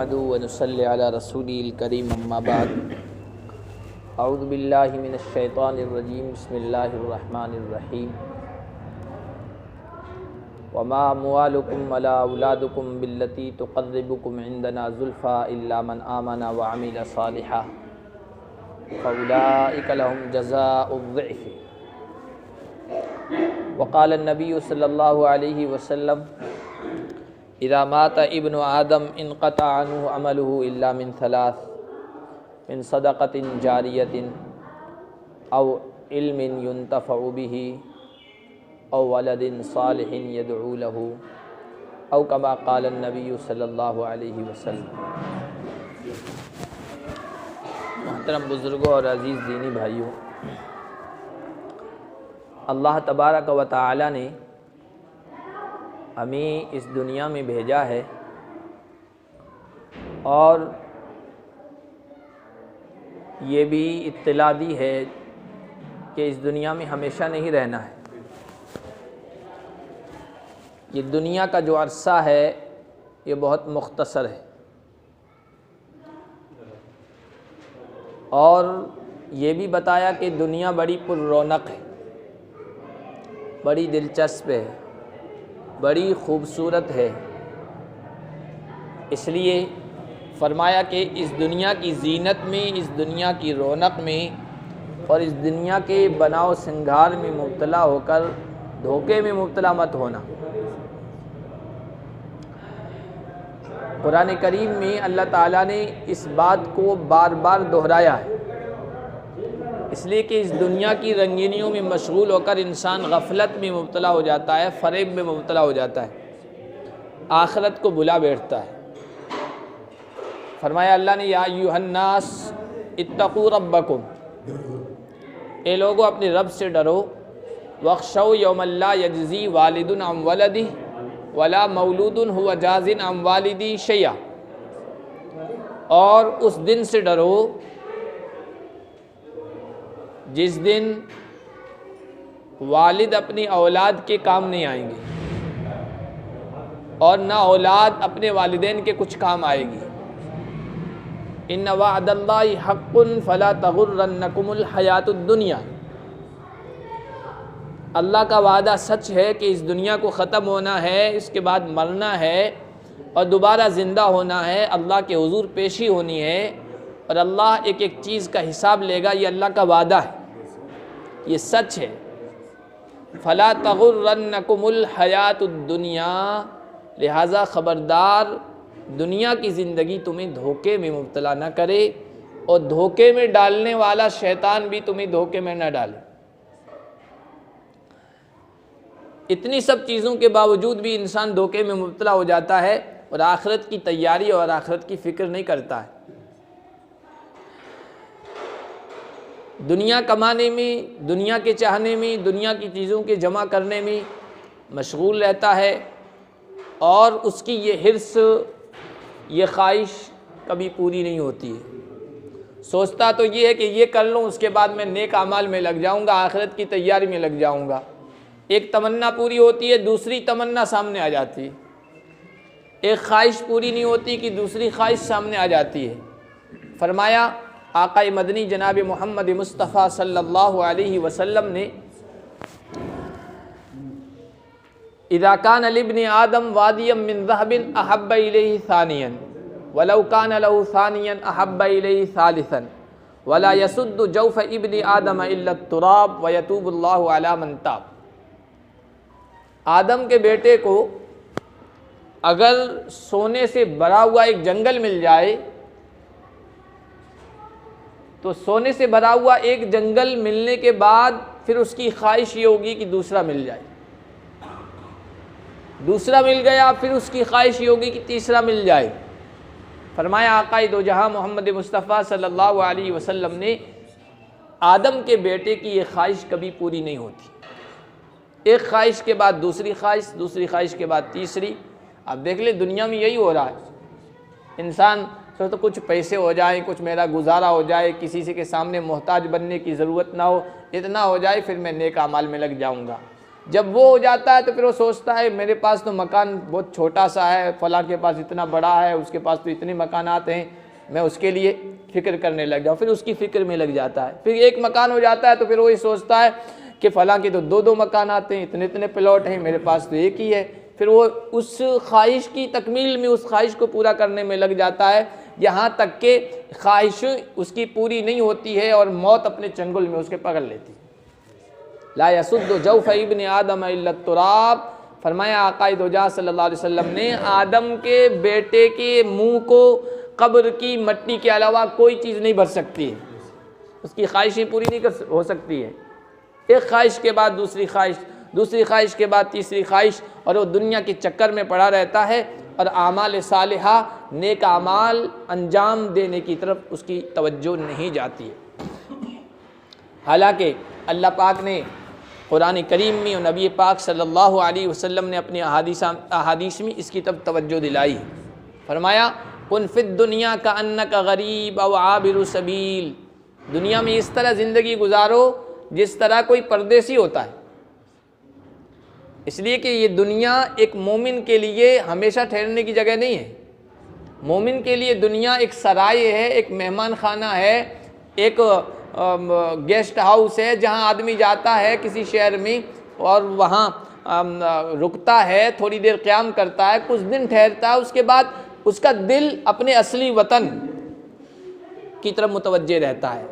नहमदु व नुसल्ली अला रसूलिल करीम अम्मा बाद अऊज़ु बिल्लाहि मिनश शैतानिर रजीम बिस्मिल्लाहिर रहमानिर रहीम वमा अम्वालुकुम वला औलादुकुम बिल्लती तुक़र्रिबुकुम इंदना ज़ुल्फ़ा इल्ला मन आमना व अमिला सालिहा फ़उलाइका लहुम जज़ाउज़ ज़िफ़ वक़ाल नबी सल्लल्लाहु अलैहि वसल्लम इज़ा माता इब्नु आदम इनक़ता अन्हु अमलुहु इल्ला मिन सलास मिन सदक़तिन जारियतिन औ इल्मिन युन्तफ़उ बिही औ वलदिन सालिहिन यदऊ लहू औ कमा क़ाल नबी सल्लल्लाहु अलैहि वसल्लम। मोहतरम बुज़ुर्गों और अज़ीज़ दीनी भाइयों, अल्लाह तबारक व तआला ने हमें इस दुनिया में भेजा है और ये भी इत्तला दी है कि इस दुनिया में हमेशा नहीं रहना है। ये दुनिया का जो अरसा है ये बहुत मुख्तसर है और ये भी बताया कि दुनिया बड़ी पुररौनक है, बड़ी दिलचस्प है, बड़ी खूबसूरत है। इसलिए फरमाया कि इस दुनिया की जीनत में, इस दुनिया की रौनक में और इस दुनिया के बनाव सिंगार में मुब्तला होकर धोखे में मुब्तला मत होना। कुरान करीम में अल्लाह ताला ने इस बात को बार बार दोहराया है, इसलिए कि इस दुनिया की रंगीनियों में मशगूल होकर इंसान गफलत में मुब्तला हो जाता है, फ़रेब में मुब्तला हो जाता है, आखिरत को भुला बैठता है। फरमाया अल्लाह ने या अय्युहन्नास इत्तक़ू रब्बकुम, ए लोगों अपने रब से डरो। वख्शौ यौमन ला यजज़ी वालिदुन अम वलदिही वला मौलूदुन हुवा जाज़िन अम वालिदी शैया, और उस दिन से डरो जिस दिन वालिद अपनी औलाद के काम नहीं आएंगे और ना औलाद अपने वालिदैन के कुछ काम आएगी। इन्ना वअदल्लाहि हक़्क़ुन फ़ला तग़ुर्रन्नकुमुल हयातुद दुनिया, अल्लाह का वादा सच है कि इस दुनिया को ख़त्म होना है, इसके बाद मरना है और दोबारा ज़िंदा होना है, अल्लाह के हुज़ूर पेशी होनी है और अल्लाह एक एक चीज़ का हिसाब लेगा। ये अल्लाह का वादा है, ये सच है। फ़ला तग़ुर्रन्नकुमुल हयातुद दुनिया, लिहाजा ख़बरदार दुनिया की ज़िंदगी तुम्हें धोखे में मुब्तला न करे और धोखे में डालने वाला शैतान भी तुम्हें धोखे में न डाले। इतनी सब चीज़ों के बावजूद भी इंसान धोखे में मुब्तला हो जाता है और आखिरत की तैयारी और आखिरत की फ़िक्र नहीं करता है। दुनिया कमाने में, दुनिया के चाहने में, दुनिया की चीज़ों के जमा करने में मशगूल रहता है और उसकी ये हिर्स, ये ख्वाहिश कभी पूरी नहीं होती है। सोचता तो ये है कि ये कर लूँ, उसके बाद मैं नेक अमाल में लग जाऊँगा, आखिरत की तैयारी में लग जाऊँगा। एक तमन्ना पूरी होती है, दूसरी तमन्ना सामने आ जाती है। एक ख्वाहिश पूरी नहीं होती कि दूसरी ख्वाहिश सामने आ जाती है। फरमाया आक़ाए मदनी जनाब मोहम्मद मुस्तफ़ा सल्लल्लाहु अलैहि वसल्लम ने इज़ा कान लिब्नि आदम वादियम मिन ज़हबिन अहब्ब इलैहि सानियन वलौ कान लहु सानियन अहब्ब इलैहि सालिसन वला यसुद्दु जौफ़ इब्नि आदम इल्ला तुराब व यतूबुल्लाहु अला मन ताब। आदम के बेटे को अगर सोने से भरा हुआ एक जंगल मिल जाए तो सोने से भरा हुआ एक जंगल मिलने के बाद फिर उसकी ख्वाहिश ये होगी कि दूसरा मिल जाए, दूसरा मिल गया फिर उसकी ख्वाहिश ये होगी कि तीसरा मिल जाए। फरमाया आक़ाए दो जहां मोहम्मद मुस्तफ़ा सल्लल्लाहु अलैहि वसल्लम ने आदम के बेटे की ये ख्वाहिश कभी पूरी नहीं होती। एक ख्वाहिश के बाद दूसरी ख्वाहिश, दूसरी ख्वाहिश के बाद तीसरी। अब देख ले दुनिया में यही हो रहा है। इंसान तो कुछ पैसे हो जाए, कुछ मेरा गुजारा हो जाए, किसी से के सामने मोहताज बनने की ज़रूरत ना हो, इतना हो जाए फिर मैं नेक अमाल में लग जाऊंगा। जब वो हो जाता है तो फिर वो सोचता है मेरे पास तो मकान बहुत छोटा सा है, फलां के पास इतना बड़ा है, उसके पास तो इतने मकानात हैं, मैं उसके लिए फ़िक्र करने लग जाऊँ। फिर उसकी फ़िक्र में लग जाता है। फिर एक मकान हो जाता है तो फिर वो ये सोचता है कि फ़लां के तो दो दो मकानात हैं, इतने इतने प्लॉट हैं, मेरे पास तो एक ही है। फिर वो उस ख्वाहिश की तकमील में, उस ख्वाहिश को पूरा करने में लग जाता है, यहाँ तक कि ख्वाहिश उसकी पूरी नहीं होती है और मौत अपने चंगुल में उसके पकड़ लेती है। ला यसुद्दु जौफ़ इब्न आदम इल्ला तुराब, फरमाया आक़ाए दो जहां सल्लल्लाहु अलैहि वसल्लम ने, आदम के बेटे के मुंह को कब्र की मट्टी के अलावा कोई चीज़ नहीं भर सकती है, उसकी ख्वाहिशें पूरी नहीं हो सकती है। एक ख्वाहिश के बाद दूसरी ख्वाहिश, दूसरी ख्वाहिश के बाद तीसरी ख्वाहिश, और वो दुनिया के चक्कर में पड़ा रहता है और आमाल सालिहा, नेक आमाल अंजाम देने की तरफ उसकी तवज्जो नहीं जाती है। हालांकि अल्लाह पाक ने कुरान करीम में और नबी पाक सल्लल्लाहु अलैहि वसल्लम ने अपनी अहादीस में इसकी तरफ तवज्जो दिलाई। फरमाया कुन फिद दुनिया का अन्नका गरीब अव आबिरु सबील, दुनिया में इस तरह ज़िंदगी गुजारो जिस तरह कोई परदेसी होता है। इसलिए कि ये दुनिया एक मोमिन के लिए हमेशा ठहरने की जगह नहीं है। मोमिन के लिए दुनिया एक सराय है, एक मेहमान खाना है, एक गेस्ट हाउस है, जहां आदमी जाता है किसी शहर में और वहां रुकता है, थोड़ी देर क़याम करता है, कुछ दिन ठहरता है, उसके बाद उसका दिल अपने असली वतन की तरफ मुतवज्जे रहता है।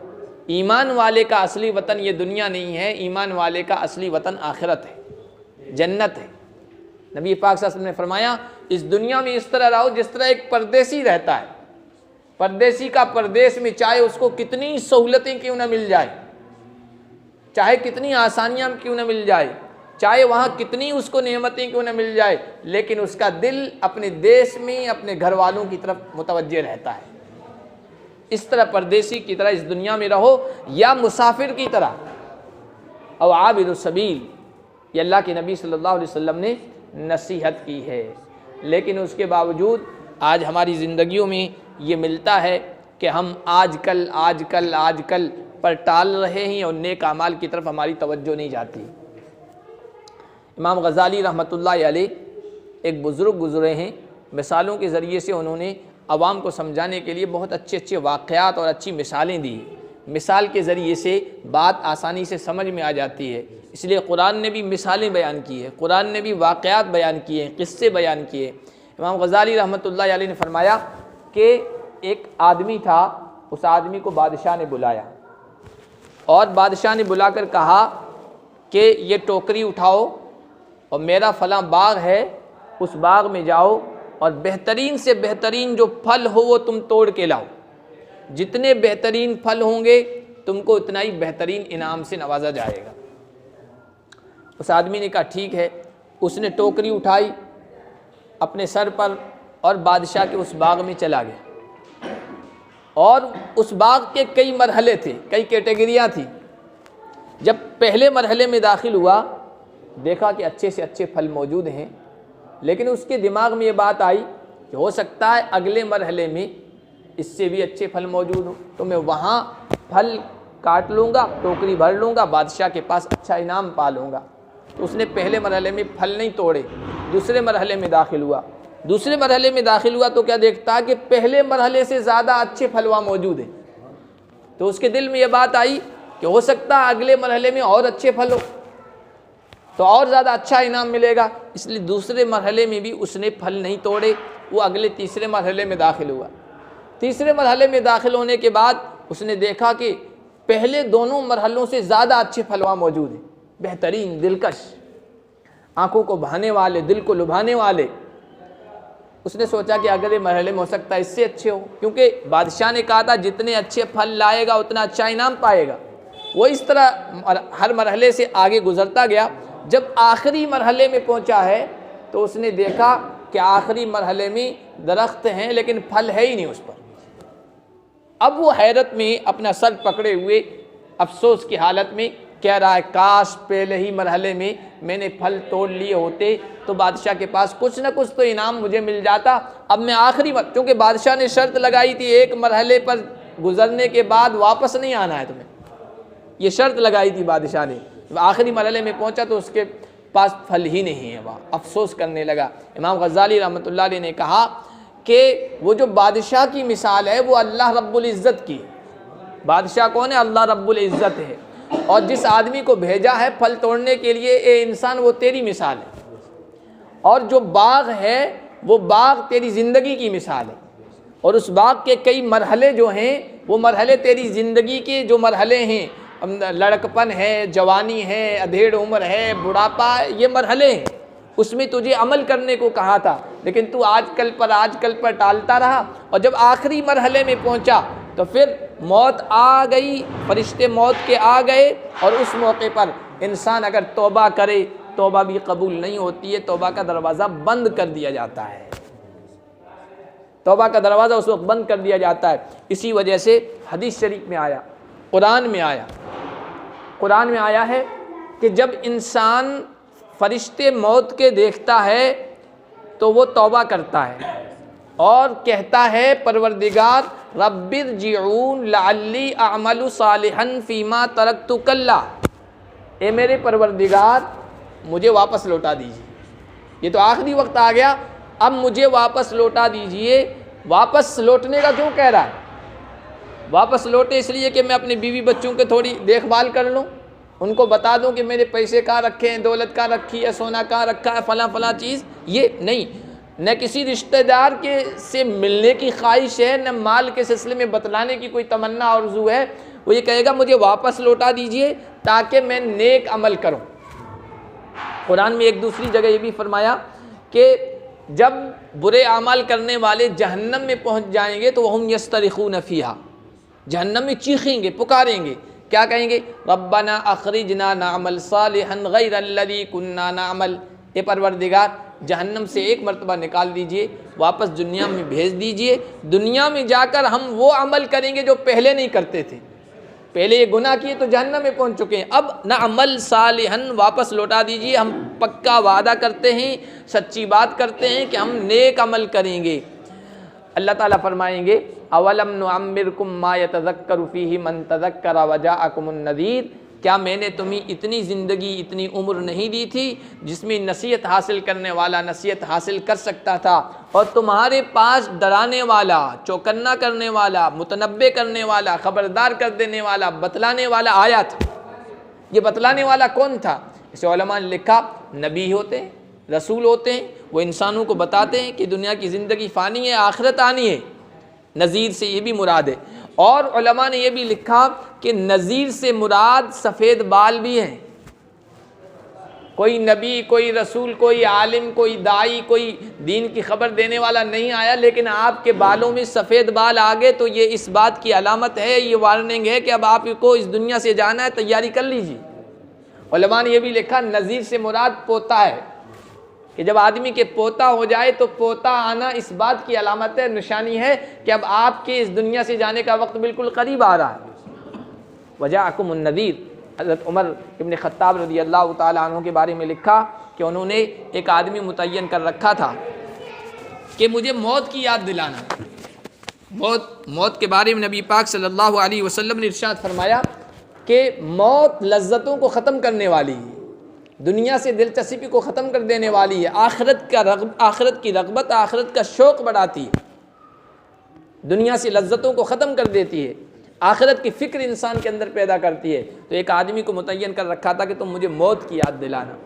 ईमान वाले का असली वतन ये दुनिया नहीं है, ईमान वाले का असली वतन आखिरत है, जन्नत है। नबी पाक सल्लल्लाहु अलैहि वसल्लम ने फरमाया इस दुनिया में इस तरह रहो जिस तरह एक परदेसी रहता है। परदेसी का परदेश में चाहे उसको कितनी सहूलतें क्यों ना मिल जाए, चाहे कितनी आसानियां क्यों ना मिल जाए, चाहे वहाँ कितनी उसको नेमतें क्यों ना मिल जाए, लेकिन उसका दिल अपने देश में अपने घर वालों की तरफ मुतवज्जे रहता है। इस तरह परदेसी की तरह इस दुनिया में रहो या मुसाफिर की तरह। और आबिरु सबील, ये अल्लाह के नबी सल्लल्लाहु अलैहि वसल्लम ने नसीहत की है। लेकिन उसके बावजूद आज हमारी ज़िंदगियों में ये मिलता है कि हम आजकल पर टाल रहे हैं और नेक अमाल की तरफ हमारी तवज्जो नहीं जाती। इमाम गज़ाली रहमतुल्लाह अलैह एक बुज़ुर्ग गुज़रे हैं, मिसालों के ज़रिए से उन्होंने अवाम को समझाने के लिए बहुत अच्छे अच्छे वाक़यात और अच्छी मिसालें दी। मिसाल के ज़रिए से बात आसानी से समझ में आ जाती है, इसलिए कुरान ने भी मिसालें बयान की है, कुरान ने भी वाक़यात बयान किए हैं, क़िस्से बयान किए। इमाम गज़ाली रहमतुल्लाह अलैह ने फरमाया कि एक आदमी था, उस आदमी को बादशाह ने बुलाया और बादशाह ने बुलाकर कहा कि ये टोकरी उठाओ और मेरा फ़लाँ बाग है, उस बाग में जाओ और बेहतरीन से बेहतरीन जो फल हो वो तुम तोड़ के लाओ। जितने बेहतरीन फल होंगे तुमको उतना ही बेहतरीन इनाम से नवाजा जाएगा। उस आदमी ने कहा ठीक है। उसने टोकरी उठाई अपने सर पर और बादशाह के उस बाग में चला गया। और उस बाग के कई मरहले थे, कई कैटेगरियाँ थी। जब पहले मरहले में दाखिल हुआ, देखा कि अच्छे से अच्छे फल मौजूद हैं, लेकिन उसके दिमाग में ये बात आई कि हो सकता है अगले मरहले में इससे भी अच्छे फल मौजूद हो, तो मैं वहाँ फल काट लूँगा, टोकरी भर लूँगा, बादशाह के पास अच्छा इनाम पा लूँगा। तो उसने पहले मरहले में फल नहीं तोड़े, दूसरे मरहले में दाखिल हुआ। दूसरे मरहले में दाखिल हुआ तो क्या देखता है कि पहले मरहले से ज़्यादा अच्छे फल वहाँ मौजूद हैं। तो उसके दिल में ये बात आई कि हो सकता है अगले मरहले में और अच्छे फल हो तो और ज़्यादा अच्छा इनाम मिलेगा। इसलिए दूसरे मरहले में भी उसने फल नहीं तोड़े, वो अगले तीसरे मरहले में दाखिल हुआ। तीसरे मरहले में दाखिल होने के बाद उसने देखा कि पहले दोनों मरहलों से ज़्यादा अच्छे फल वहाँ मौजूद हैं, बेहतरीन, दिलकश, आँखों को भाने वाले, दिल को लुभाने वाले। उसने सोचा कि अगले मरहले में हो सकता है इससे अच्छे हो, क्योंकि बादशाह ने कहा था जितने अच्छे फल लाएगा उतना अच्छा इनाम पाएगा। वो इस तरह हर मरहले से आगे गुजरता गया। जब आखिरी मरहले में पहुंचा है तो उसने देखा कि आखिरी मरहले में दरख्त हैं लेकिन फल है ही नहीं उस पर। अब वो हैरत में अपना सर पकड़े हुए अफसोस की हालत में कह रहा है, काश पहले ही मरहले में मैंने फल तोड़ लिए होते तो बादशाह के पास कुछ ना कुछ तो इनाम मुझे मिल जाता। अब मैं आखिरी क्योंकि बादशाह ने शर्त लगाई थी एक मरहले पर गुजरने के बाद वापस नहीं आना है तुम्हें, ये शर्त लगाई थी बादशाह ने। आखिरी मरहले में पहुंचा तो उसके पास फल ही नहीं है, वहाँ अफसोस करने लगा। इमाम गज़ाली रहमतुल्लाह अलैह ने कहा कि वो जो बादशाह की मिसाल है वो अल्लाह रब्बुल इज़्ज़त की। बादशाह कौन है? अल्लाह रब्बुल इज़्ज़त है। और जिस आदमी को भेजा है फल तोड़ने के लिए, ए इंसान, वो तेरी मिसाल है। और जो बाग है वो बाग तेरी ज़िंदगी की मिसाल है। और उस बाग के कई मरहले जो हैं वो मरहले तेरी ज़िंदगी के जो मरहले हैं, लड़कपन है, जवानी है, अधेड़ उम्र है, बुढ़ापा, ये मरहले हैं। उसमें तुझे अमल करने को कहा था, लेकिन तू आजकल पर टालता रहा। और जब आखिरी मरहले में पहुंचा तो फिर मौत आ गई, फरिश्ते मौत के आ गए। और उस मौके पर इंसान अगर तौबा करे, तौबा भी कबूल नहीं होती है, तौबा का दरवाज़ा बंद कर दिया जाता है। तौबा का दरवाज़ा उस वक्त बंद कर दिया जाता है। इसी वजह से हदीस शरीफ में आया, कुरान में आया है कि जब इंसान फरिश्ते मौत के देखता है तो वो तौबा करता है और कहता है, परवरदिगार रब्बिरजिऊन लअल्ली अअमलु सालिहन फीमा तरक्तु कल्ला, ए मेरे परवरदिगार मुझे वापस लौटा दीजिए। ये तो आखिरी वक्त आ गया, अब मुझे वापस लौटा दीजिए। वापस लौटने का क्यों कह रहा है? वापस लौटे इसलिए कि मैं अपने बीवी बच्चों के थोड़ी देखभाल कर लूँ, उनको बता दूँ कि मेरे पैसे कहाँ रखे हैं, दौलत कहाँ रखी है, सोना कहाँ रखा है, फला चीज़। ये नहीं, न किसी रिश्तेदार के से मिलने की ख्वाहिश है, न माल के सिलसिले में बतलाने की कोई तमन्ना आरज़ू है। वो ये कहेगा मुझे वापस लौटा दीजिए ताकि मैं नेक अमल करूँ। कुरान में एक दूसरी जगह ये भी फरमाया कि जब बुरे अमाल करने वाले जहन्नम में पहुँच जाएंगे तो वहुम यस्तरिखून फ़ीहा, जहन्नम में चीखेंगे, पुकारेंगे, क्या कहेंगे? रब्बना अखरिजना नामल सालिहन गैरल्लज़ी कुन्ना नामल, ए परवरदिगार जहन्नम से एक मरतबा निकाल दीजिए, वापस दुनिया में भेज दीजिए। दुनिया में जाकर हम वो अमल करेंगे जो पहले नहीं करते थे। पहले ये गुनाह किए तो जहन्नम में पहुंच चुके हैं, अब ना अमल सालिहन वापस लौटा दीजिए। हम पक्का वादा करते हैं, सच्ची बात करते हैं कि हम नेक अमल करेंगे। अल्लाह ताला फरमाएंगे अवलम नुअम्मिरकुम मा यतज़क्करु फ़ीही मन तज़क्कर वजाअकुमुन नज़ीर, क्या मैंने तुम्हें इतनी ज़िंदगी, इतनी उम्र नहीं दी थी जिसमें नसीहत हासिल करने वाला नसीहत हासिल कर सकता था और तुम्हारे पास डराने वाला, चौकन्ना करने वाला, मुतनब्बे करने वाला, ख़बरदार कर देने वाला, बतलाने वाला आया था। ये बतलाने वाला कौन था? इसे उलमा ने लिखा, नबी होते हैं, रसूल होते हैं, वो इंसानों को बताते हैं कि दुनिया की ज़िंदगी फ़ानी है, आखिरत आनी है। नज़ीर से ये भी मुराद है। और उलमा ने यह भी लिखा कि नज़ीर से मुराद सफ़ेद बाल भी हैं। कोई नबी, कोई रसूल, कोई आलिम, कोई दाई, कोई दीन की खबर देने वाला नहीं आया, लेकिन आपके बालों में सफ़ेद बाल आ गए तो ये इस बात की अलामत है, ये वार्निंग है कि अब आपको इस दुनिया से जाना है, तैयारी कर लीजिए। उलमा ने यह भी लिखा नज़ीर से मुराद पोता है कि जब आदमी के पोता हो जाए तो पोता आना इस बात की अलामत है, निशानी है कि अब आपके इस दुनिया से जाने का वक्त बिल्कुल करीब आ रहा है। वजाअकुमुन नज़ीर, हज़रत उमर इब्न ख़त्ताब रज़ी अल्लाह ताला अन्हु के बारे में लिखा कि उन्होंने एक आदमी मुतय्यन कर रखा था कि मुझे मौत की याद दिलाना। मौत के बारे में नबी पाक सल्लल्लाहु अलैहि वसल्लम ने इरशाद फरमाया कि मौत लज्जतों को ख़त्म करने वाली है, दुनिया से दिलचस्पी को ख़त्म कर देने वाली है, आखिरत की रग़बत, आखिरत का शौक़ बढ़ाती है, दुनिया से लज्जतों को ख़त्म कर देती है, आखिरत की फ़िक्र इंसान के अंदर पैदा करती है। तो एक आदमी को मुतय्यन कर रखा था कि तुम मुझे मौत की याद दिलाना।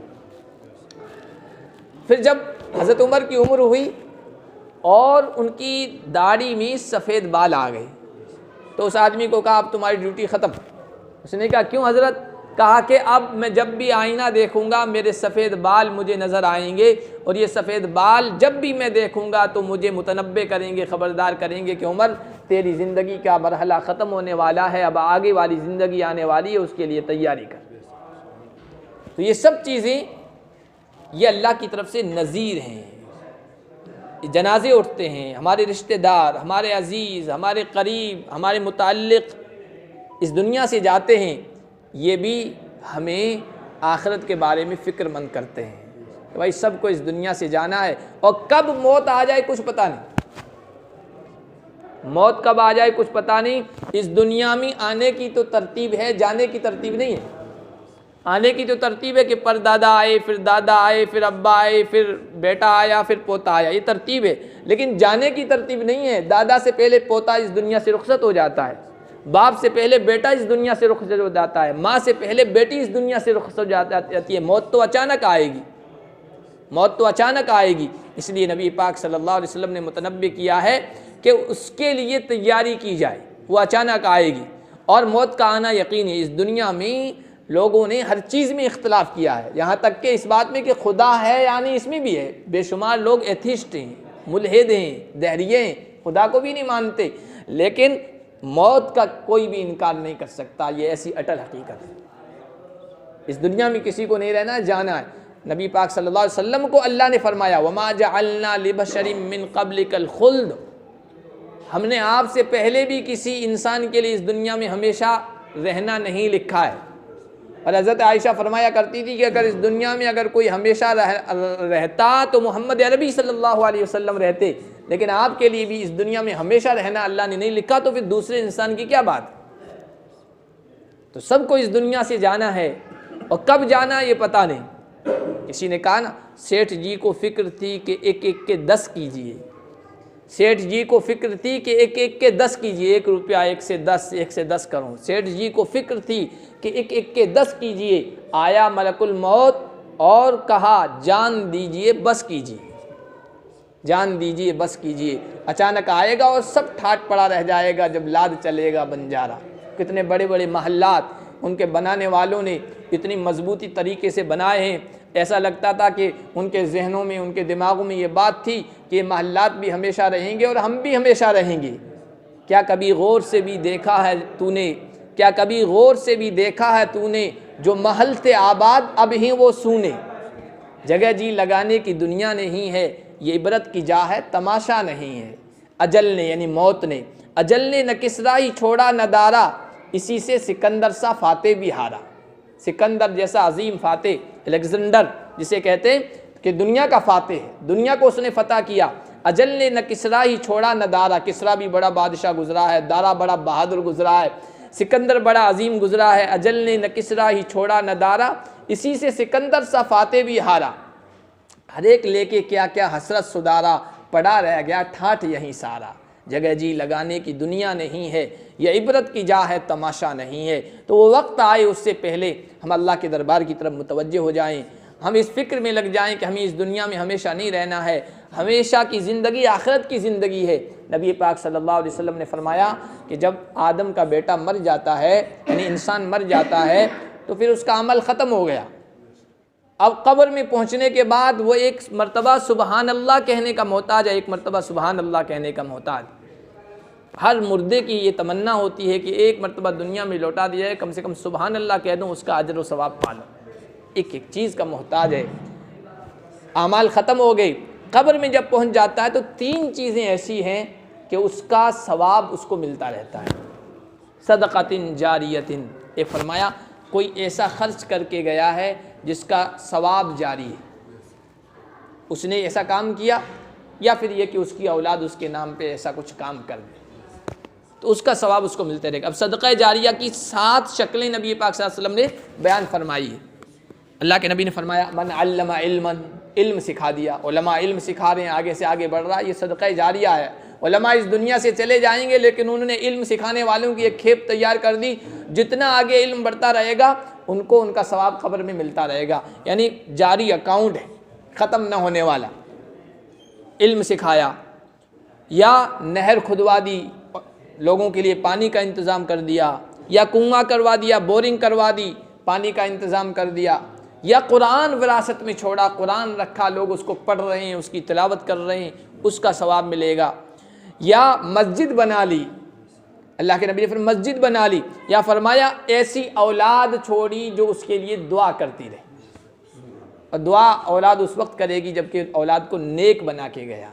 फिर जब हज़रत उमर की उम्र हुई और उनकी दाढ़ी में सफ़ेद बाल आ गए तो उस आदमी को कहा अब तुम्हारी ड्यूटी ख़त्म। उसने कहा क्यों हज़रत? कहा कि अब मैं जब भी आईना देखूंगा मेरे सफ़ेद बाल मुझे नज़र आएंगे और ये सफ़ेद बाल जब भी मैं देखूंगा तो मुझे मुतनब्बे करेंगे, ख़बरदार करेंगे कि उमर तेरी ज़िंदगी का मरहला ख़त्म होने वाला है, अब आगे वाली ज़िंदगी आने वाली है, उसके लिए तैयारी कर। तो ये सब चीज़ें ये अल्लाह की तरफ से नज़ीर हैं। जनाजे उठते हैं, हमारे रिश्तेदार, हमारे अज़ीज़, हमारे करीब, हमारे मुताल्लिक़ इस दुनिया से जाते हैं, ये भी हमें आखिरत के बारे में फ़िक्रमंद करते हैं कि भाई सबको इस दुनिया से जाना है और कब मौत आ जाए कुछ पता नहीं। मौत कब आ जाए कुछ पता नहीं। इस दुनिया में आने की तो तरतीब है, जाने की तरतीब नहीं है। आने की तो तरतीब है कि परदादा आए, फिर दादा आए, फिर अब्बा आए, फिर बेटा आया, फिर पोता आया, ये तरतीब है। लेकिन जाने की तरतीब नहीं है। दादा से पहले पोता इस दुनिया से रुखसत हो जाता है, बाप से पहले बेटा इस दुनिया से रुखसत हो जाता है, माँ से पहले बेटी इस दुनिया से रुखसत हो जाती है। मौत तो अचानक आएगी, मौत तो अचानक आएगी। इसलिए नबी पाक सल्लल्लाहु अलैहि वसल्लम ने मुतनब्बे किया है कि उसके लिए तैयारी की जाए, वो अचानक आएगी। और मौत का आना यकीन है। इस दुनिया में लोगों ने हर चीज़ में इख्तलाफ किया है, यहाँ तक कि इस बात में कि खुदा है यानी इसमें भी है। बेशुमार लोग एथिस्ट हैं, मुल्हिद हैं, दहरिये हैं, खुदा को भी नहीं मानते। लेकिन मौत का कोई भी इनकार नहीं कर सकता, ये ऐसी अटल हकीकत है। इस दुनिया में किसी को नहीं रहना, जाना है। नबी पाक सल्लल्लाहु अलैहि वसल्लम को अल्लाह ने फरमाया, वमा जअलना लिबशरिन मिन क़ब्लिकल खुल्द, हमने आपसे पहले भी किसी इंसान के लिए इस दुनिया में हमेशा रहना नहीं लिखा है। और हज़रत आयशा फरमाया करती थी कि अगर इस दुनिया में अगर कोई हमेशा रहता तो मोहम्मद अरबी सल्लल्लाहु अलैहि वसल्लम रहते, लेकिन आपके लिए भी इस दुनिया में हमेशा रहना अल्लाह ने नहीं लिखा, तो फिर दूसरे इंसान की क्या बात। तो सबको इस दुनिया से जाना है, और कब जाना ये पता नहीं। किसी ने कहा ना, सेठ जी को फिक्र थी कि एक एक के 10 कीजिए, सेठ जी को फिक्र थी कि एक एक के 10 कीजिए, 1 रुपया 1 से 10, 1 से 10 करूँ। सेठ जी को फिक्र थी कि एक एक के 10 कीजिए। आया मलकुल मौत और कहा जान दीजिए बस कीजिए, जान दीजिए बस कीजिए। अचानक आएगा और सब ठाट पड़ा रह जाएगा जब लाद चलेगा बंजारा। कितने बड़े बड़े महल्लात उनके बनाने वालों ने इतनी मजबूती तरीके से बनाए हैं, ऐसा लगता था कि उनके जहनों में, उनके दिमागों में ये बात थी कि ये महल्लात भी हमेशा रहेंगे और हम भी हमेशा रहेंगे। क्या कभी गौर से भी देखा है तूने, क्या कभी गौर से भी देखा है तूने, जो महल थे आबाद अब ही वो सूने। जगह जी लगाने की दुनिया नहीं है, ये इबरत की जा है तमाशा नहीं है। अजल ने यानी मौत ने, अजल ने न किसरा ही छोड़ा न दारा, इसी से सिकंदर सा फाते भी हारा। सिकंदर जैसा अजीम फाते, अलेक्जेंडर जिसे कहते हैं कि दुनिया का फाते है, दुनिया को उसने फतह किया। अजल ने न किसरा ही छोड़ा न दारा, किसरा भी बड़ा बादशाह गुजरा है, दारा बड़ा बहादुर गुजरा है, सिकंदर बड़ा अजीम गुजरा है। अजल ने न किसरा ही छोड़ा न दारा, इसी से सिकंदर सा फाते भी हारा। हर एक लेके क्या क्या हसरत सुधारा, पड़ा रह गया ठाठ यहीं सारा। जगह जी लगाने की दुनिया नहीं है, यह इबरत की जा है तमाशा नहीं है। तो वो वक्त आए उससे पहले हम अल्लाह के दरबार की तरफ मुतवज्जे हो जाएं, हम इस फिक्र में लग जाएं कि हमें इस दुनिया में हमेशा नहीं रहना है, हमेशा की ज़िंदगी आखिरत की ज़िंदगी है। नबी पाक सल्लल्लाहु अलैहि वसल्लम ने फरमाया कि जब आदम का बेटा मर जाता है, यानी इंसान मर जाता है, तो फिर उसका अमल ख़त्म हो गया। अब कब्र में पहुंचने के बाद वो एक मर्तबा सुबहान अल्लाह कहने का मोहताज है, एक मर्तबा सुबहान अल्लाह कहने का मोहताज। हर मुर्दे की ये तमन्ना होती है कि एक मर्तबा दुनिया में लौटा दिया है, कम से कम सुबहान अल्लाह कह दूँ, उसका अजर व सवाब पा लो। एक एक चीज़ का मोहताज है। आमाल ख़त्म हो गई, कब्र में जब पहुंच जाता है तो 3 चीज़ें ऐसी हैं कि उसका सवाब उसको मिलता रहता है। सदक़तिन जारियतिन, एक फरमाया कोई ऐसा खर्च करके गया है जिसका सवाब जारी है, उसने ऐसा काम किया, या फिर ये कि उसकी औलाद उसके नाम पे ऐसा कुछ काम कर दे, तो उसका सवाब उसको मिलते रहेगा। अब सदक़ा जारिया की 7 शक्लें नबी पाक सल्लल्लाहु अलैहि वसल्लम ने बयान फरमाई है। अल्लाह के नबी ने फरमाया मन अल्लमा इल्मन, इल्म सिखा दिया, उलमा इल्म सिखा रहे हैं, आगे से आगे बढ़ रहा है, ये सदक़ा जारिया है। उलमा इस दुनिया से चले जाएंगे लेकिन उन्होंने इल्म सिखाने वालों की एक खेप तैयार कर दी, जितना आगे इल्म बढ़ता रहेगा उनको उनका सवाब कब्र में मिलता रहेगा। यानी जारी अकाउंट है, ख़त्म न होने वाला। इल्म सिखाया, या नहर खुदवा दी, लोगों के लिए पानी का इंतज़ाम कर दिया, या कुआं करवा दिया, बोरिंग करवा दी, पानी का इंतज़ाम कर दिया, या कुरान विरासत में छोड़ा, कुरान रखा, लोग उसको पढ़ रहे हैं, उसकी तिलावत कर रहे हैं, उसका सवाब मिलेगा। या मस्जिद बना ली, अल्लाह के नबी ने फिर मस्जिद बना ली, या फरमाया ऐसी औलाद छोड़ी जो उसके लिए दुआ करती रहे। और दुआ औलाद उस वक्त करेगी जबकि औलाद को नेक बना के गया,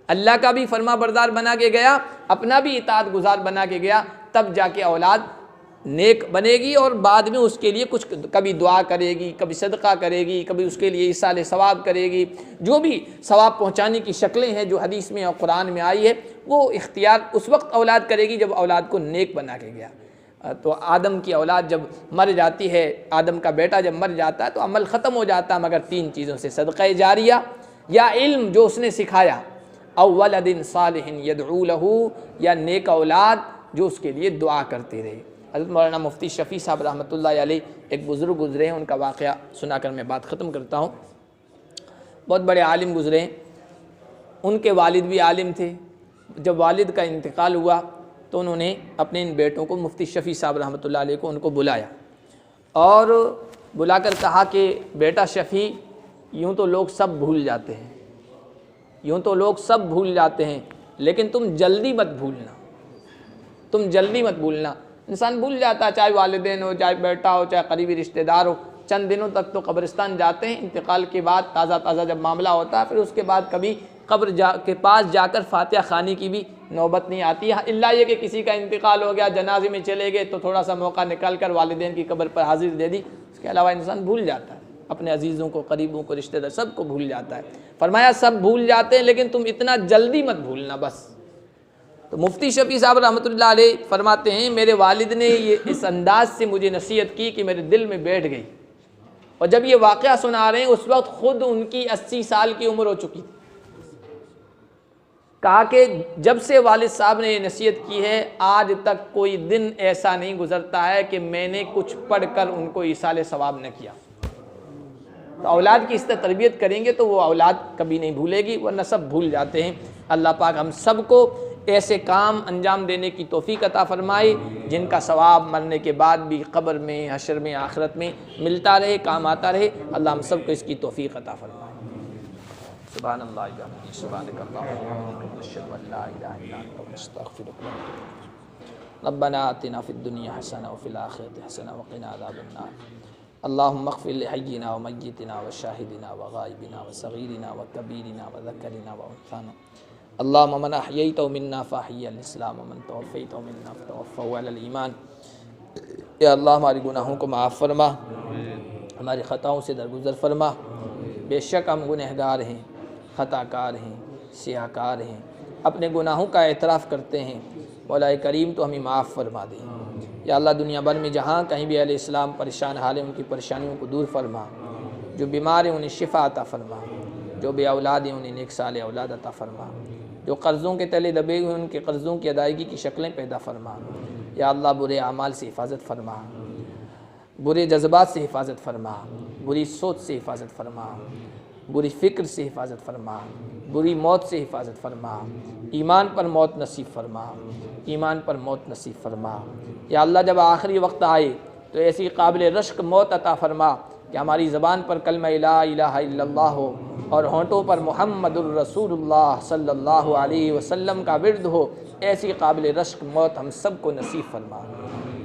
अल्लाह का भी फरमा बरदार बना के गया, अपना भी इताअत गुजार बना के गया, तब जाके औलाद नेक बनेगी और बाद में उसके लिए कुछ कभी दुआ करेगी, कभी सदका करेगी, कभी उसके लिए इसाले सवाब करेगी। जो भी सवाब पहुंचाने की शक्लें हैं जो हदीस में और कुरान में आई है, वो इख्तियार उस वक्त औलाद करेगी जब औलाद को नेक बना के गया। तो आदम की औलाद जब मर जाती है, आदम का बेटा जब मर जाता है तो अमल ख़त्म हो जाता है, मगर 3 चीज़ों से, सदक़ा जारिया या इल्म जो उसने सिखाया, औ वलदिन सालिहिन यदऊ लहू, या नेक औलाद जो उसके लिए दुआ करते रहे। हज़रत मौलाना मुफ्ती शफ़ी साहब रहमतुल्लाह अलैह एक बुज़ुर्ग गुज़रे हैं, उनका वाक़या सुनाकर मैं बात ख़त्म करता हूँ। बहुत बड़े आलिम गुज़रे हैं, उनके वालिद भी आलिम थे। जब वालिद का इंतकाल हुआ तो उन्होंने अपने इन बेटों को, मुफ्ती शफ़ी साहब रहमतुल्लाह अलैह को, उनको बुलाया और बुलाकर कहा कि बेटा शफ़ी, यूँ तो लोग सब भूल जाते हैं, यूँ तो लोग सब भूल जाते हैं, लेकिन तुम जल्दी मत भूलना, तुम जल्दी मत भूलना। इंसान भूल जाता है, चाहे वालिदैन हो, चाहे बेटा हो, चाहे करीबी रिश्तेदार हो, चंद दिनों तक तो कब्रिस्तान जाते हैं, इंतकाल के बाद ताज़ा ताज़ा जब मामला होता है फिर उसके बाद कभी कब्र के पास जाकर फातिहा खानी की भी नौबत नहीं आती है, इल्ला ये कि किसी का इंतकाल हो गया, जनाजे में चले गए तो थोड़ा सा मौका निकाल कर वालिदैन की कब्र पर हाजिर दे दी। उसके अलावा इंसान भूल जाता है, अपने अजीज़ों को, करीबों को, रिश्तेदार सबको भूल जाता है। फरमाया सब भूल जाते हैं लेकिन तुम इतना जल्दी मत भूलना बस। तो मुफ्ती शफ़ी साहब रहमतुल्लाह अलैह फरमाते हैं, मेरे वालिद ने ये इस अंदाज से मुझे नसीहत की कि मेरे दिल में बैठ गई, और जब ये वाक़या सुना रहे हैं उस वक्त ख़ुद उनकी 80 साल की उम्र हो चुकी थी। कहा कि जब से वालिद साहब ने ये नसीहत की है, आज तक कोई दिन ऐसा नहीं गुज़रता है कि मैंने कुछ पढ़ कर उनको ईसाले सवाब न किया। तो औलाद की इस तरह तरबियत करेंगे तो वो औलाद कभी नहीं भूलेगी, वरना सब भूल जाते हैं। अल्लाह पाक हम सब को ऐसे काम अंजाम देने की तौफीक अता फरमाए जिनका सवाब मरने के बाद भी कब्र में, हशर में, आखिरत में मिलता रहे, काम आता रहे। अल्लाह हम सब को इसकी तौफीक अता फरमाए। सुभानअल्लाह व बिहम्दिही, सुभानकल्लाह व बिहम्दिही, अशहदु अन ला इलाहा इल्ला अंता अस्तगफिरुका व अतूबु इलैक। रब्बना आतिना फिद दुनिया हसना व फिल आखिरति हसना व क़िना अज़ाबन्नार। अल्लाहुम्मा अग़फ़िर लिहय्यिना व मय्यितिना व शाहिदिना व गायबिना व सग़ीरिना व कबीरिना व ज़करिना व उन्साना। अल्लाहुम्मा मन अहयैतहु मिन्ना फ़अहय्यि अल-इस्लाम व मन तवफ़्फ़ैतहु मिन्ना फ़तवफ़्फ़हु अलल ईमान। या अल्लाह हमारे गुनाहों को माफ़ फरमा, हमारी ख़ताओं से दरगुज़र फरमा। बेशक हम गुनहगार हैं, ख़ताकार हैं, सियाहकार हैं, अपने गुनाहों का एतराफ़ करते हैं। मौला करीम तो हमें माफ़ फरमा दे। या अल्लाह दुनिया भर में जहाँ कहीं भी अहले इस्लाम परेशान हाल है, उनकी परेशानियों को दूर फरमा। जो बीमार हैं उन्हें शिफ़ा अता फरमा, जो बे औलाद हैं उन्हें नेक साले औलाद अता फरमा, जो कर्ज़ों के तले दबे हुए उनके कर्ज़ों की अदायगी की शक्लें पैदा फरमा। या अल्लाह बुरे आमाल से हिफाजत फरमा, बुरे जज्बात से हिफाजत फरमा, बुरी सोच से हिफाजत फरमा, बुरी फ़िक्र से हिफाजत फरमा, बुरी मौत से हिफाजत फरमा, ईमान पर मौत नसीब फरमा, ईमान पर मौत नसीब फरमा। या अल्लाह जब आखिरी वक्त आए तो ऐसी काबिल रश्क मौत अता फरमा कि हमारी ज़बान पर कलमा ला इलाहा इल्लल्लाह हो और होंठों पर मुहम्मदुर रसूलुल्लाह सल्लल्लाहु अलैहि वसल्लम का विर्द हो। ऐसी काबिल रश्क मौत हम सब को नसीब फरमा।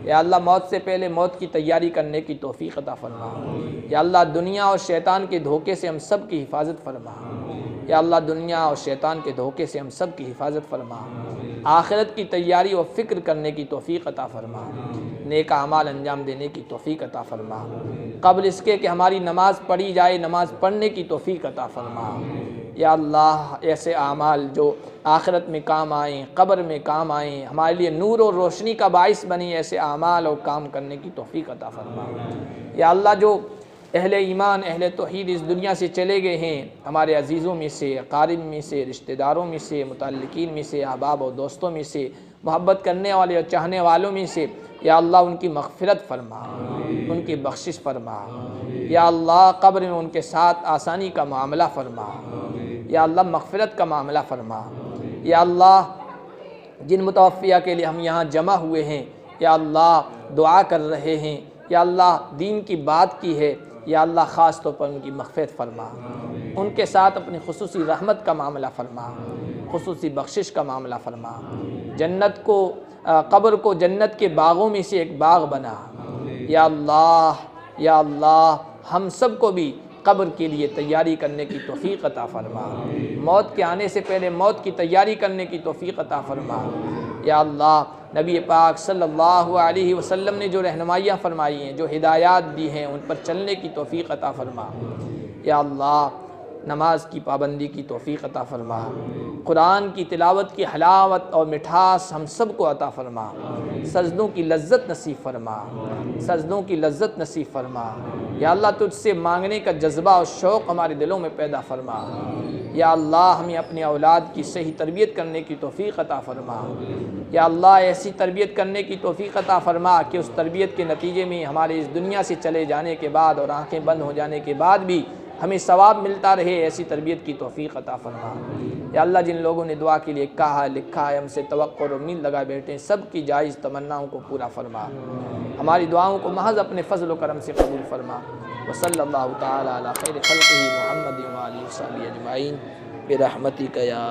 या अल्लाह मौत से पहले मौत की तैयारी करने की तौफ़ीक़ अता फरमा। या अल्लाह दुनिया और शैतान के धोखे से हम सब की हिफाजत फरमा। या अल्लाह दुनिया और शैतान के धोखे से हम सब की हिफाजत फरमा। आखिरत की तैयारी और फ़िक्र करने की तौफ़ीक़ अता फरमा। नेक अमाल अंजाम देने की तौफ़ीक़ अता फरमा। क़ब्ल इसके कि हमारी नमाज़ पढ़ी जाए, नमाज़ पढ़ने की तौफ़ीक़ अता फरमा। या अल्लाह ऐसे अमाल जो आखिरत में काम आएँ, क़ब्र में काम आएँ, हमारे लिए नूर और रोशनी का बाइस बनी, ऐसे अमाल और काम करने की तौफ़ीक़ अता फरमा। या अल्लाह जो अहले ईमान, अहले तौहीद इस दुनिया से चले गए हैं, हमारे अजीज़ों में से, अकारिब में से, रिश्तेदारों में से, मुतल्लिकीन में से, अहबाब और दोस्तों में से, मोहब्बत करने वाले और चाहने वालों में से, या अल्लाह उनकी मग़फ़िरत फ़रमा, उनकी बख्शिश फ़रमा। या अल्लाह क़ब्र में उनके साथ आसानी का मामला फ़रमा। या अल्लाह मग़फ़िरत का मामला फ़रमा। या अल्लाह जिन मुतवफ़्फ़िया के लिए हम यहाँ जमा हुए हैं, या अल्लाह दुआ कर रहे हैं, या अल्लाह दीन की बात की है, या अल्लाह ख़ास तौर पर उनकी मग़फ़िरत फ़रमा, उनके साथ अपनी ख़ुसूसी रहमत का मामला फ़रमा, ख़ुसूसी बख्शिश का मामला फ़रमा। जन्नत को, क़ब्र को जन्नत के बाग़ों में से एक बाग़ बना। या अल्लाह हम सब को भी क़ब्र के लिए तैयारी करने की तौफ़ीक़ अता फ़रमा। मौत के आने से पहले मौत की तैयारी करने की तौफ़ीक़ अता फ़रमा। या अल्लाह नबी पाक सल्लल्लाहु अलैहि वसल्लम ने जो रहनुमाइयाँ फ़रमाई हैं, जो हिदायत दी हैं, उन पर चलने की तौफ़ीक़ अता फ़रमा। या अल्लाह नमाज की पाबंदी की तौफ़ीक़ अता फ़रमा, कुरान की तिलावत की हलावत और मिठास हम सब को अता फ़रमा, सजदों की लज्जत नसीब फ़रमा, सजदों की लज्जत नसीब फ़रमा। या अल्लाह तुझसे मांगने का जज्बा और शौक़ हमारे दिलों में पैदा फ़रमा। या अल्लाह हमें अपनी औलाद की सही तरबियत करने की तौफ़ीक़ अता फ़रमा। या अल्लाह ऐसी तरबियत करने की तौफ़ीक़ अता फ़रमा कि उस तरबियत के नतीजे में हमारे इस दुनिया से चले जाने के बाद और आँखें बंद हो जाने के बाद भी हमें सवाब मिलता रहे, ऐसी तरबियत की तौफ़ीक़ अता फ़रमा। या अल्लाह जिन लोगों ने दुआ के लिए कहा लिखा है, हमसे तवक्कुल और उम्मीद लगाए बैठे हैं, सब की जायज़ तमन्नाओं को पूरा फ़रमा, हमारी दुआओं को महज़ अपने फ़ज़ल व करम से कबूल फ़रमा। व सल्लल्लाहु तआला अला खैरि खल्क़िही मुहम्मदिन व आलिहि व सहबिहि अजमईन बिरहमतिक या